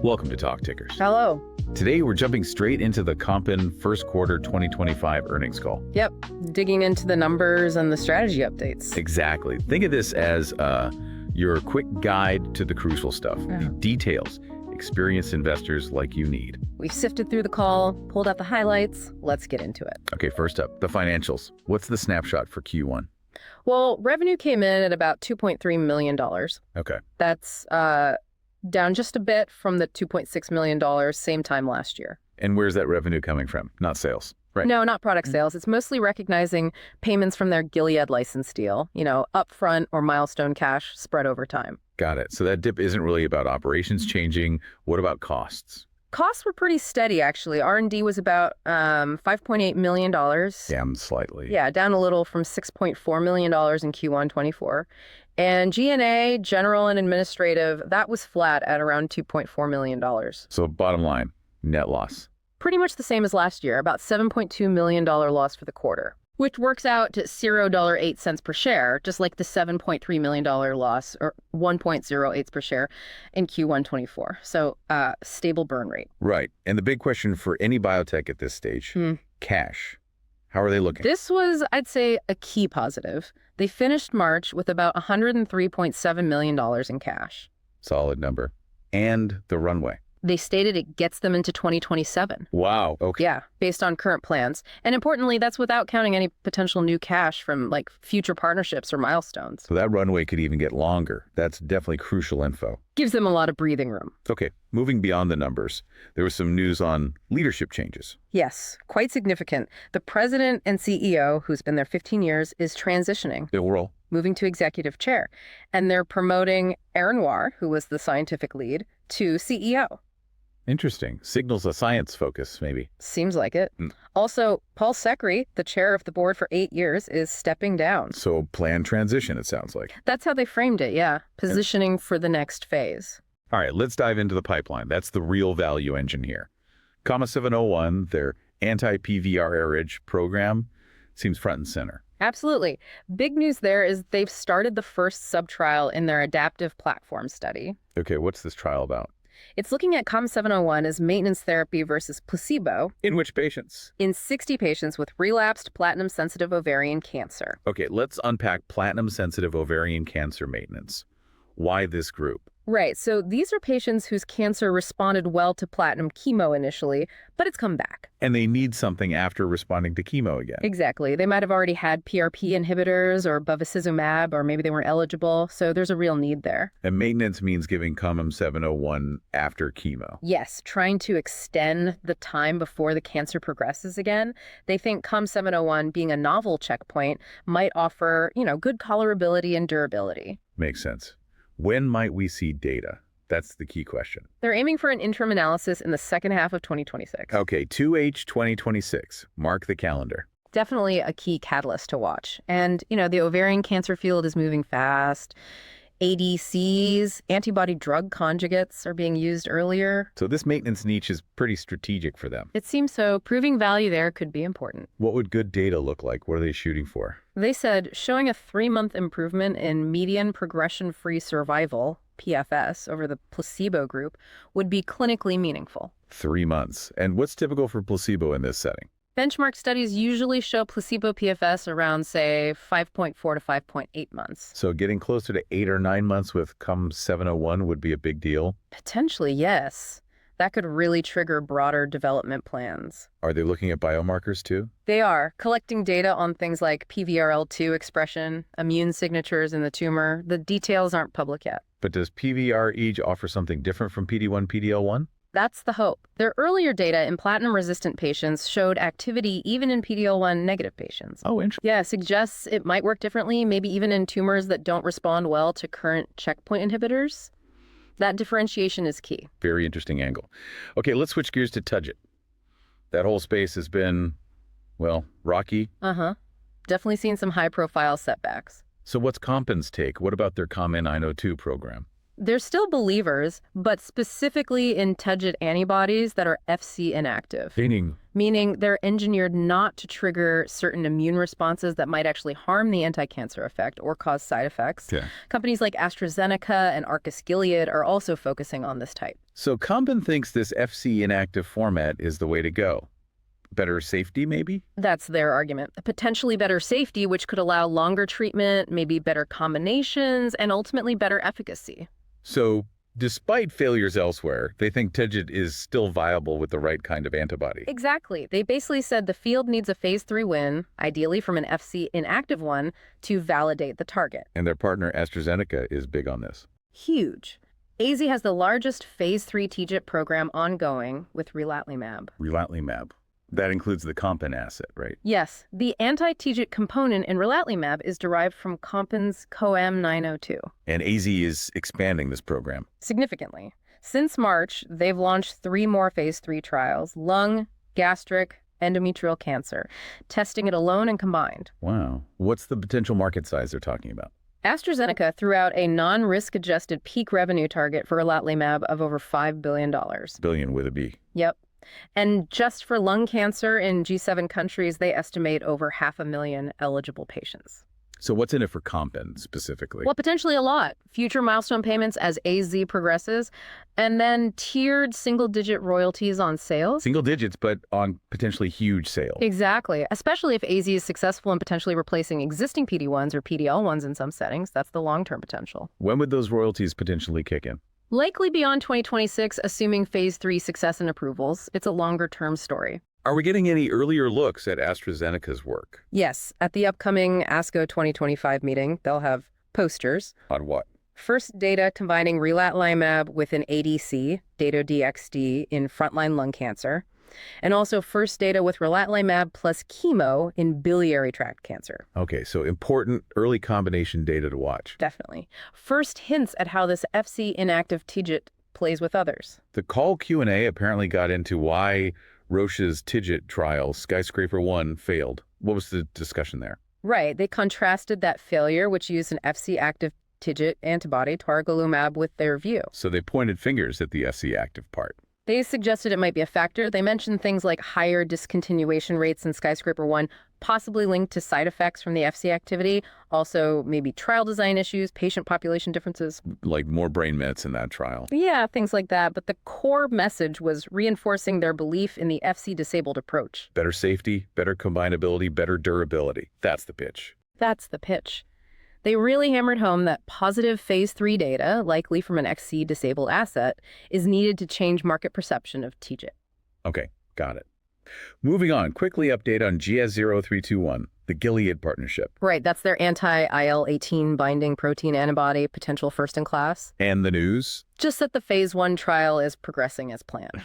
Welcome to TalkTickers. Hello. Today, we're jumping straight into the Compugen first quarter 2025 earnings call. Yep. Digging into the numbers and the strategy updates. Exactly. Think of this as your quick guide to the crucial stuff, the details experienced investors like you need. We've sifted through the call, pulled out the highlights. Let's get into it. Okay, first up, the financials. What's the snapshot for Q1? Well, revenue came in at about $2.3 million. Okay. That's down just a bit from the $2.6 million same time last year. And where's that revenue coming from? Not sales, right? No, not product sales. It's mostly recognizing payments from their Gilead license deal, upfront or milestone cash spread over time. Got it. So that dip isn't really about operations changing. What about costs? Costs were pretty steady, actually. R&D was about $5.8 million. Down slightly. Yeah, down a little from $6.4 million in Q1 24. And G&A, general and administrative, that was flat at around $2.4 million. So bottom line, net loss. Pretty much the same as last year, about $7.2 million loss for the quarter, which works out to $0.08 per share, just like the $7.3 million loss, or 1.08 per share in Q1 24. So stable burn rate. Right. And the big question for any biotech at this stage, cash. How are they looking? This was, I'd say, a key positive. They finished March with about $103.7 million in cash. Solid number. And the runway. They stated it gets them into 2027. Wow. Okay. Yeah, based on current plans. And importantly, that's without counting any potential new cash from future partnerships or milestones. So that runway could even get longer. That's definitely crucial info. Gives them a lot of breathing room. Okay, moving beyond the numbers, there was some news on leadership changes. Yes, quite significant. The president and CEO, who's been there 15 years, is transitioning. Bill Roll. Moving to executive chair. And they're promoting Aaron War, who was the scientific lead, to CEO. Interesting. Signals a science focus, maybe. Seems like it. Also, Paul Secri, the chair of the board for 8 years, is stepping down. So planned transition, it sounds like. That's how they framed it, yeah. Positioning for the next phase. All right, let's dive into the pipeline. That's the real value engine here. Comma 701, their anti-PVRIG program, seems front and center. Absolutely. Big news there is they've started the first sub-trial in their adaptive platform study. Okay, what's this trial about? It's looking at COM701 as maintenance therapy versus placebo. In which patients? In 60 patients with relapsed platinum-sensitive ovarian cancer. Okay, let's unpack platinum-sensitive ovarian cancer maintenance. Why this group? Right, so these are patients whose cancer responded well to platinum chemo initially, but it's come back. And they need something after responding to chemo again. Exactly. They might have already had PRP inhibitors or bevacizumab, or maybe they weren't eligible, so there's a real need there. And maintenance means giving COM701 after chemo. Yes, trying to extend the time before the cancer progresses again. They think COM701, being a novel checkpoint, might offer, good tolerability and durability. Makes sense. When might we see data? That's the key question. They're aiming for an interim analysis in the second half of 2026. Okay, 2H 2026. Mark the calendar. Definitely a key catalyst to watch. And, the ovarian cancer field is moving fast. ADCs, antibody drug conjugates, are being used earlier. So this maintenance niche is pretty strategic for them. It seems so. Proving value there could be important. What would good data look like? What are they shooting for? They said showing a 3-month improvement in median progression-free survival, PFS, over the placebo group would be clinically meaningful. 3 months. And what's typical for placebo in this setting? Benchmark studies usually show placebo PFS around, say, 5.4 to 5.8 months. So getting closer to 8 or 9 months with COM701 would be a big deal? Potentially, yes. That could really trigger broader development plans. Are they looking at biomarkers too? They are, collecting data on things like PVRL2 expression, immune signatures in the tumor. The details aren't public yet. But does PVRIG offer something different from PD-1, PD-L1? That's the hope. Their earlier data in platinum-resistant patients showed activity even in PD-L1 negative patients. Oh, interesting. Yeah, suggests it might work differently, maybe even in tumors that don't respond well to current checkpoint inhibitors. That differentiation is key. Very interesting angle. Okay, let's switch gears to TIGIT. That whole space has been, rocky. Definitely seen some high-profile setbacks. So what's Compugen's take? What about their COM902 program? They're still believers, but specifically in TIGIT antibodies that are Fc inactive. Meaning they're engineered not to trigger certain immune responses that might actually harm the anti-cancer effect or cause side effects. Yeah. Companies like AstraZeneca and Gilead are also focusing on this type. So Compugen thinks this Fc inactive format is the way to go. Better safety, maybe? That's their argument. Potentially better safety, which could allow longer treatment, maybe better combinations, and ultimately better efficacy. So despite failures elsewhere, they think TIGIT is still viable with the right kind of antibody. Exactly. They basically said the field needs a phase 3 win, ideally from an Fc inactive one, to validate the target. And their partner AstraZeneca is big on this. Huge. AZ has the largest phase 3 TIGIT program ongoing with Relatlimab. Relatlimab. That includes the Compugen asset, right? Yes, the anti-TIGIT component in Relatlimab is derived from Compugen's COM902. And AZ is expanding this program. Significantly. Since March, they've launched 3 more phase 3 trials: lung, gastric, endometrial cancer, testing it alone and combined. Wow. What's the potential market size they're talking about? AstraZeneca threw out a non-risk-adjusted peak revenue target for Relatlimab of over $5 billion. Billion with a B. Yep. And just for lung cancer in G7 countries, they estimate over 500,000 eligible patients. So what's in it for Compugen specifically? Well, potentially a lot. Future milestone payments as AZ progresses, and then tiered single-digit royalties on sales. Single digits, but on potentially huge sales. Exactly, especially if AZ is successful in potentially replacing existing PD-1s or PD-L1s in some settings. That's the long-term potential. When would those royalties potentially kick in? Likely beyond 2026, assuming phase 3 success and approvals. It's a longer-term story. Are we getting any earlier looks at AstraZeneca's work? Yes, at the upcoming ASCO 2025 meeting, they'll have posters. On what? First data combining Relatlimab with an ADC, Dato-DXd, in frontline lung cancer. And also first data with Relatlimab plus chemo in biliary tract cancer. Okay, so important early combination data to watch. Definitely. First hints at how this Fc inactive TIGIT plays with others. The call Q&A apparently got into why Roche's TIGIT trial, Skyscraper 1, failed. What was the discussion there? Right. They contrasted that failure, which used an Fc active TIGIT antibody, Targolumab, with their view. So they pointed fingers at the Fc active part. They suggested it might be a factor. They mentioned things like higher discontinuation rates in Skyscraper 1, possibly linked to side effects from the Fc activity, also maybe trial design issues, patient population differences. Like more brain mets in that trial. Yeah, things like that. But the core message was reinforcing their belief in the Fc-disabled approach. Better safety, better combinability, better durability. That's the pitch. That's the pitch. They really hammered home that positive phase 3 data, likely from an Fc-disabled asset, is needed to change market perception of TIGIT. Okay, got it. Moving on, quickly update on GS0321, the Gilead partnership. Right, that's their anti-IL-18 binding protein antibody, potential first-in-class. And the news? Just that the phase 1 trial is progressing as planned.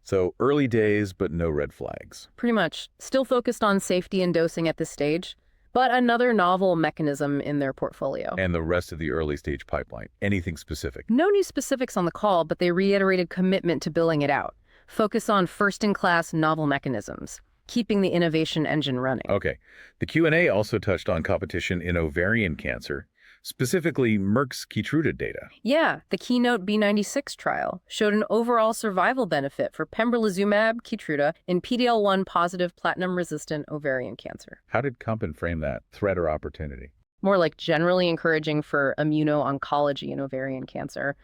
So early days, but no red flags. Pretty much. Still focused on safety and dosing at this stage, but another novel mechanism in their portfolio. And the rest of the early stage pipeline. Anything specific? No new specifics on the call, but they reiterated commitment to billing it out. Focus on first-in-class novel mechanisms, keeping the innovation engine running. Okay. The Q&A also touched on competition in ovarian cancer, specifically Merck's Keytruda data. Yeah, the Keynote B96 trial showed an overall survival benefit for pembrolizumab Keytruda in PD-L1 positive platinum-resistant ovarian cancer. How did Compugen frame that? Threat or opportunity? More like generally encouraging for immuno-oncology in ovarian cancer.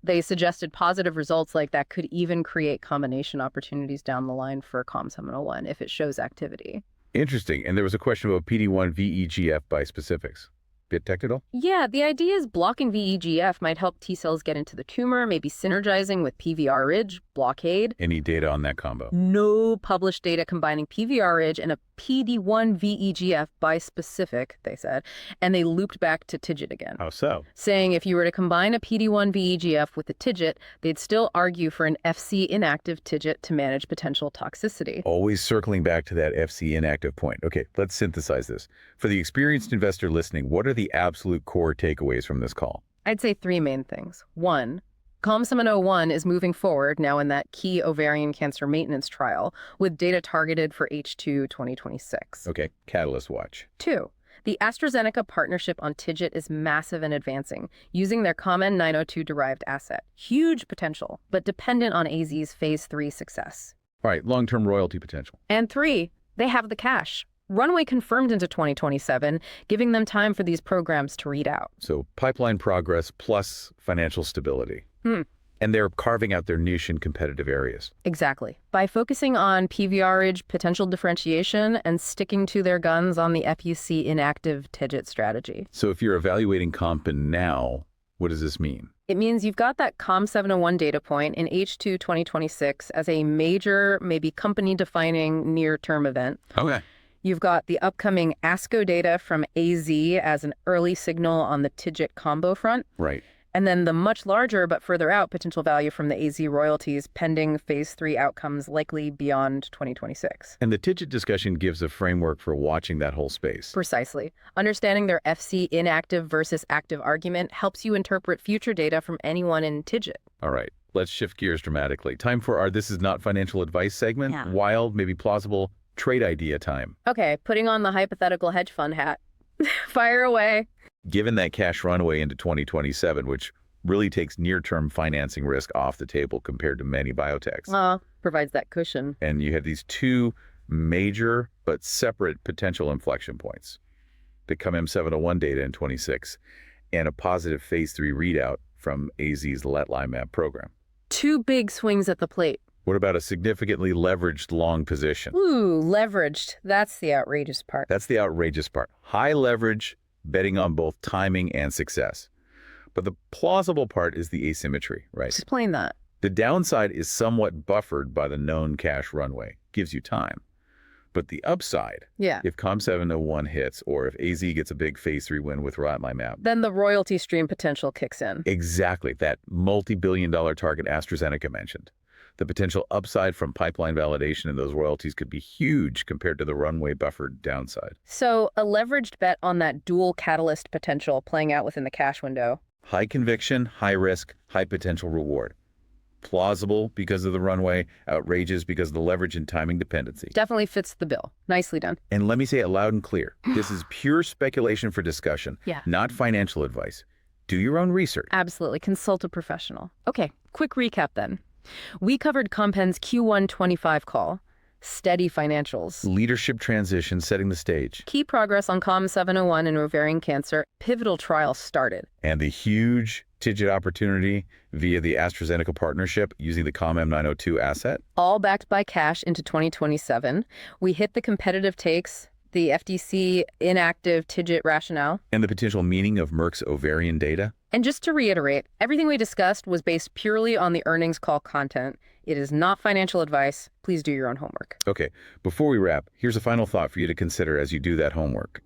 They suggested positive results like that could even create combination opportunities down the line for COM701 if it shows activity. Interesting. And there was a question about PD-1 VEGF bispecifics. Bit technical? Yeah, the idea is blocking VEGF might help T cells get into the tumor, maybe synergizing with PVRIG blockade. Any data on that combo? No published data combining PVRIG and a PD-1 VEGF bispecific, they said, and they looped back to TIGIT again. How so? Saying if you were to combine a PD-1 VEGF with the TIGIT, they'd still argue for an Fc inactive TIGIT to manage potential toxicity. Always circling back to that Fc inactive point. Okay, let's synthesize this. For the experienced investor listening, what are the absolute core takeaways from this call? I'd say 3 main things. 1, COM701 is moving forward now in that key ovarian cancer maintenance trial with data targeted for H2 2026. Okay, catalyst watch. 2, The AstraZeneca partnership on TIGIT is massive and advancing, using their common 902-derived asset. Huge potential, but dependent on AZ's phase 3 success. All right, long-term royalty potential. And 3, they have the cash. Runway confirmed into 2027, giving them time for these programs to read out. So pipeline progress plus financial stability. And they're carving out their niche in competitive areas. Exactly. By focusing on PVRIG potential differentiation and sticking to their guns on the FUC inactive TIGIT strategy. So if you're evaluating Compugen now, what does this mean? It means you've got that COM701 data point in H2 2026 as a major, maybe company-defining near-term event. Okay. You've got the upcoming ASCO data from AZ as an early signal on the TIGIT combo front. Right. And then the much larger but further out potential value from the AZ royalties pending phase 3 outcomes likely beyond 2026. And the TIGIT discussion gives a framework for watching that whole space. Precisely. Understanding their FC inactive versus active argument helps you interpret future data from anyone in TIGIT. All right, let's shift gears dramatically. Time for our This Is Not Financial Advice segment. Yeah. Wild, maybe plausible, trade idea time. Okay, putting on the hypothetical hedge fund hat. Fire away. Given that cash runway into 2027, which really takes near-term financing risk off the table compared to many biotechs. Provides that cushion. And you have these two major but separate potential inflection points. The COM701 data in 26 and a positive phase 3 readout from AZ's Relatlimab program. 2 big swings at the plate. What about a significantly leveraged long position? Ooh, leveraged. That's the outrageous part. That's the outrageous part. High leverage, betting on both timing and success. But the plausible part is the asymmetry, right? Explain that. The downside is somewhat buffered by the known cash runway, gives you time. But the upside, if COM701 hits or if AZ gets a big phase 3 win with Relatlimab, then the royalty stream potential kicks in. Exactly, that multi-billion-dollar target AstraZeneca mentioned. The potential upside from pipeline validation in those royalties could be huge compared to the runway buffered downside. So a leveraged bet on that dual catalyst potential playing out within the cash window. High conviction, high risk, high potential reward. Plausible because of the runway, outrageous because of the leverage and timing dependency. Definitely fits the bill. Nicely done. And let me say it loud and clear. This is pure speculation for discussion, not financial advice. Do your own research. Absolutely. Consult a professional. Okay, quick recap then. We covered Compugen's Q1 25 call, steady financials, Leadership transition setting the stage, key progress on COM701 and ovarian cancer, pivotal trial started, and the huge TIGIT opportunity via the AstraZeneca partnership using the COM902 asset. All backed by cash into 2027. We hit the competitive takes, the FTC inactive TIGIT rationale, and the potential meaning of Merck's ovarian data. And just to reiterate, everything we discussed was based purely on the earnings call content. It is not financial advice. Please do your own homework. Okay, before we wrap, here's a final thought for you to consider as you do that homework.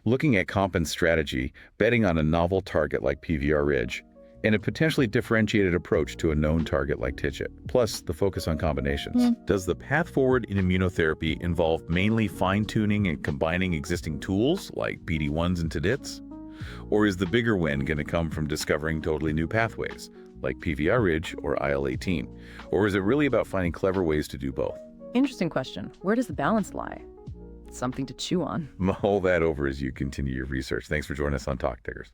Looking at Compugen's strategy, betting on a novel target like PVRIG, and a potentially differentiated approach to a known target like TIGIT, plus the focus on combinations. Does the path forward in immunotherapy involve mainly fine-tuning and combining existing tools like PD-1s and TIGITs? Or is the bigger win going to come from discovering totally new pathways, like PVRIG or IL-18? Or is it really about finding clever ways to do both? Interesting question. Where does the balance lie? Something to chew on. Mull that over as you continue your research. Thanks for joining us on TalkTickers.